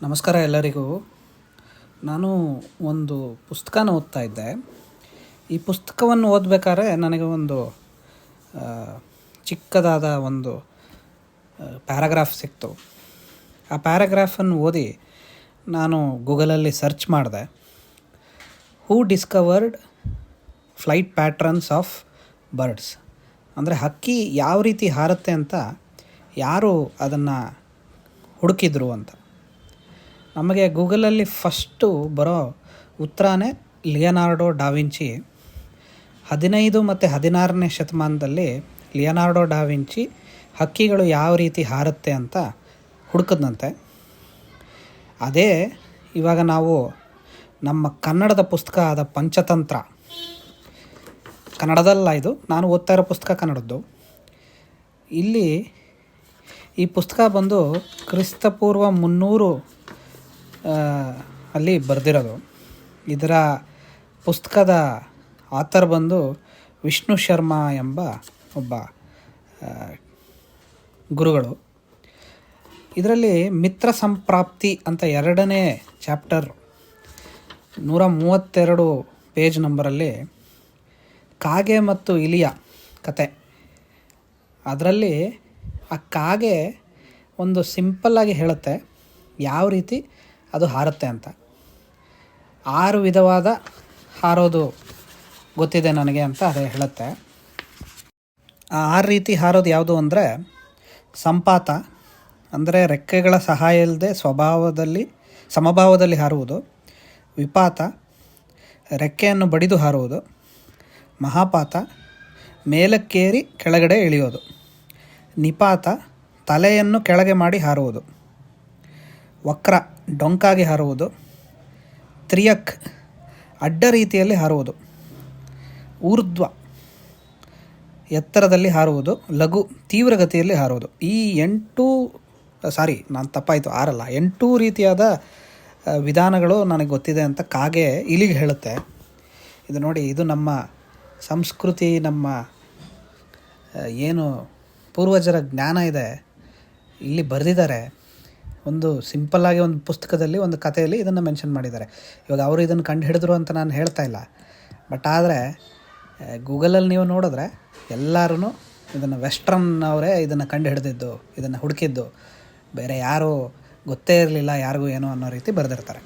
ನಮಸ್ಕಾರ ಎಲ್ಲರಿಗೂ. ನಾನು ಒಂದು ಪುಸ್ತಕನ ಓದ್ತಾ ಇದ್ದೆ. ಈ ಪುಸ್ತಕವನ್ನು ಓದಬೇಕಾದ್ರೆ ನನಗೆ ಒಂದು ಚಿಕ್ಕದಾದ ಒಂದು ಪ್ಯಾರಾಗ್ರಾಫ್ ಸಿಕ್ತು. ಆ ಪ್ಯಾರಾಗ್ರಾಫನ್ನು ಓದಿ ನಾನು ಗೂಗಲಲ್ಲಿ ಸರ್ಚ್ ಮಾಡಿದೆ. Who discovered flight patterns of birds, ಅಂದರೆ ಹಕ್ಕಿ ಯಾವ ರೀತಿ ಹಾರುತ್ತೆ ಅಂತ ಯಾರು ಅದನ್ನು ಹುಡುಕಿದ್ರು ಅಂತ. ನಮಗೆ ಗೂಗಲಲ್ಲಿ ಫಸ್ಟು ಬರೋ ಉತ್ತರನೇ ಲಿಯನಾರ್ಡೋ ಡಾವಿಂಚಿ. 15 ಮತ್ತು 16ನೇ ಶತಮಾನದಲ್ಲಿ ಲಿಯನಾರ್ಡೋ ಡಾವಿಂಚಿ ಹಕ್ಕಿಗಳು ಯಾವ ರೀತಿ ಹಾರುತ್ತೆ ಅಂತ ಹುಡುಕದಂತೆ. ಅದೇ ಇವಾಗ ನಾವು ನಮ್ಮ ಕನ್ನಡದ ಪುಸ್ತಕ ಆದ ಪಂಚತಂತ್ರ, ಕನ್ನಡದಲ್ಲ ಇದು, ನಾನು ಓದ್ತಾ ಇರೋ ಪುಸ್ತಕ ಕನ್ನಡದ್ದು. ಇಲ್ಲಿ ಈ ಪುಸ್ತಕ ಬಂದು ಕ್ರಿಸ್ತಪೂರ್ವ 300 ಅಲ್ಲಿ ಬರೆದಿರೋದು. ಇದರ ಪುಸ್ತಕದ ಆಥರ್ ಬಂದು ವಿಷ್ಣು ಶರ್ಮಾ ಎಂಬ ಒಬ್ಬ ಗುರುಗಳು. ಇದರಲ್ಲಿ ಮಿತ್ರ ಸಂಪ್ರಾಪ್ತಿ ಅಂತ 2ನೇ ಚಾಪ್ಟರ್ 132 ಪೇಜ್ ನಂಬರಲ್ಲಿ ಕಾಗೆ ಮತ್ತು ಇಲಿಯ ಕತೆ. ಅದರಲ್ಲಿ ಆ ಕಾಗೆ ಒಂದು ಸಿಂಪಲ್ಲಾಗಿ ಹೇಳುತ್ತೆ ಯಾವ ರೀತಿ ಅದು ಹಾರುತ್ತೆ ಅಂತ. 6 ವಿಧವಾದ ಹಾರೋದು ಗೊತ್ತಿದೆ ನನಗೆ ಅಂತ ಅದೇ ಹೇಳುತ್ತೆ. ಆ 6 ರೀತಿ ಹಾರೋದು ಯಾವುದು ಅಂದರೆ ಸಂಪಾತ, ಅಂದರೆ ರೆಕ್ಕೆಗಳ ಸಹಾಯ ಇಲ್ಲದೆ ಸಮಭಾವದಲ್ಲಿ ಹಾರುವುದು. ವಿಪಾತ, ರೆಕ್ಕೆಯನ್ನು ಬಡಿದು ಹಾರುವುದು. ಮಹಾಪಾತ, ಮೇಲಕ್ಕೇರಿ ಕೆಳಗಡೆ ಇಳಿಯೋದು. ನಿಪಾತ, ತಲೆಯನ್ನು ಕೆಳಗೆ ಮಾಡಿ ಹಾರುವುದು. ವಕ್ರ, ಡೊಂಕಾಗಿ ಹಾರುವುದು. ತ್ರಿಯಕ್, ಅಡ್ಡ ರೀತಿಯಲ್ಲಿ ಹಾರುವುದು. ಊರ್ಧ್ವ, ಎತ್ತರದಲ್ಲಿ ಹಾರುವುದು. ಲಘು, ತೀವ್ರಗತಿಯಲ್ಲಿ ಹಾರುವುದು. ಈ 8 ರೀತಿಯಾದ ವಿಧಾನಗಳು ನನಗೆ ಗೊತ್ತಿದೆ ಅಂತ ಕಾಗೆ ಇಲಿಗೆ ಹೇಳುತ್ತೆ. ಇದು ನೋಡಿ, ಇದು ನಮ್ಮ ಸಂಸ್ಕೃತಿ, ನಮ್ಮ ಏನು ಪೂರ್ವಜರ ಜ್ಞಾನ ಇದೆ ಇಲ್ಲಿ ಬರೆದಿದ್ದಾರೆ. ಒಂದು ಸಿಂಪಲ್ಲಾಗಿ ಒಂದು ಪುಸ್ತಕದಲ್ಲಿ, ಒಂದು ಕಥೆಯಲ್ಲಿ ಇದನ್ನು ಮೆನ್ಷನ್ ಮಾಡಿದ್ದಾರೆ. ಇವಾಗ ಅವರು ಇದನ್ನು ಕಂಡು ಹಿಡಿದ್ರು ಅಂತ ನಾನು ಹೇಳ್ತಾ ಇಲ್ಲ, ಬಟ್ ಆದರೆ ಗೂಗಲಲ್ಲಿ ನೀವು ನೋಡಿದ್ರೆ ಎಲ್ಲರೂ ಇದನ್ನು ವೆಸ್ಟ್ರನ್ ಅವರೇ ಇದನ್ನು ಕಂಡು ಹಿಡಿದಿದ್ದು, ಇದನ್ನು ಹುಡುಕಿದ್ದು, ಬೇರೆ ಯಾರೂ ಗೊತ್ತೇ ಇರಲಿಲ್ಲ ಯಾರಿಗೂ ಏನೋ ಅನ್ನೋ ರೀತಿ ಬರೆದಿರ್ತಾರೆ.